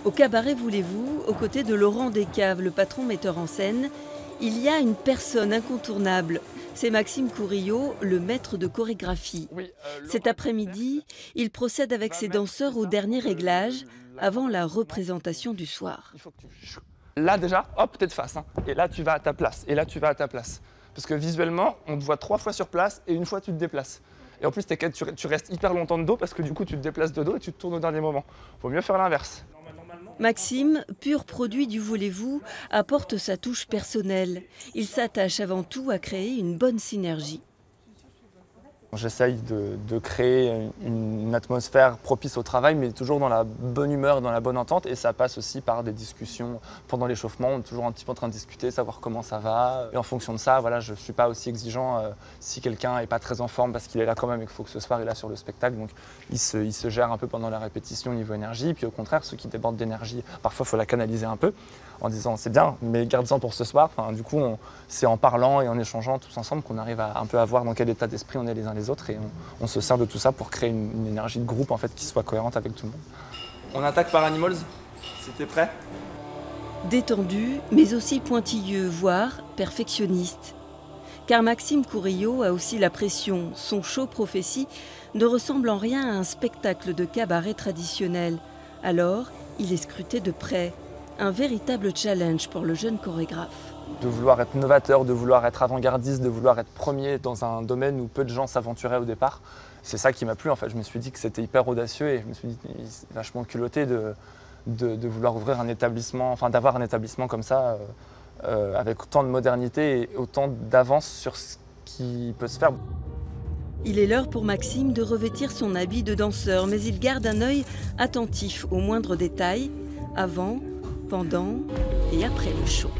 Au cabaret Voulez-vous, aux côtés de Laurent Descaves, le patron metteur en scène, il y a une personne incontournable. C'est Maxime Courillot, le maître de chorégraphie. Cet après-midi, il procède avec ses danseurs au dernier réglage avant la représentation du soir. Là déjà, hop, tête face. Et là, tu vas à ta place. Et là, tu vas à ta place. Parce que visuellement, on te voit 3 fois sur place et une fois, tu te déplaces. Et en plus, tu restes hyper longtemps de dos parce que du coup, tu te déplaces de dos et tu te tournes au dernier moment. Vaut mieux faire l'inverse. Maxime, pur produit du Voulez-vous, apporte sa touche personnelle. Il s'attache avant tout à créer une bonne synergie. J'essaye de créer une atmosphère propice au travail, mais toujours dans la bonne humeur, dans la bonne entente. Et ça passe aussi par des discussions pendant l'échauffement. On est toujours un petit peu en train de discuter, savoir comment ça va. Et en fonction de ça, voilà, je ne suis pas aussi exigeant si quelqu'un n'est pas très en forme parce qu'il est là quand même et qu'il faut que ce soir il est là sur le spectacle. Donc il se gère un peu pendant la répétition au niveau énergie. Puis au contraire, ceux qui débordent d'énergie, parfois il faut la canaliser un peu en disant c'est bien, mais garde-en pour ce soir. Enfin, du coup, c'est en parlant et en échangeant tous ensemble qu'on arrive à un peu à voir dans quel état d'esprit on est les uns les autres et on se sert de tout ça pour créer une énergie de groupe en fait, qui soit cohérente avec tout le monde. On attaque par Animals, si t'es prêt. Détendu, mais aussi pointilleux, voire perfectionniste. Car Maxime Courillot a aussi la pression. Son show Prophétie ne ressemble en rien à un spectacle de cabaret traditionnel. Alors, il est scruté de près. Un véritable challenge pour le jeune chorégraphe. De vouloir être novateur, de vouloir être avant-gardiste, de vouloir être premier dans un domaine où peu de gens s'aventuraient au départ. C'est ça qui m'a plu en fait. Je me suis dit que c'était hyper audacieux et je me suis dit c'est vachement culotté de vouloir ouvrir un établissement, enfin d'avoir un établissement comme ça avec autant de modernité et autant d'avance sur ce qui peut se faire. Il est l'heure pour Maxime de revêtir son habit de danseur, mais il garde un œil attentif aux moindres détails, avant, pendant et après le show.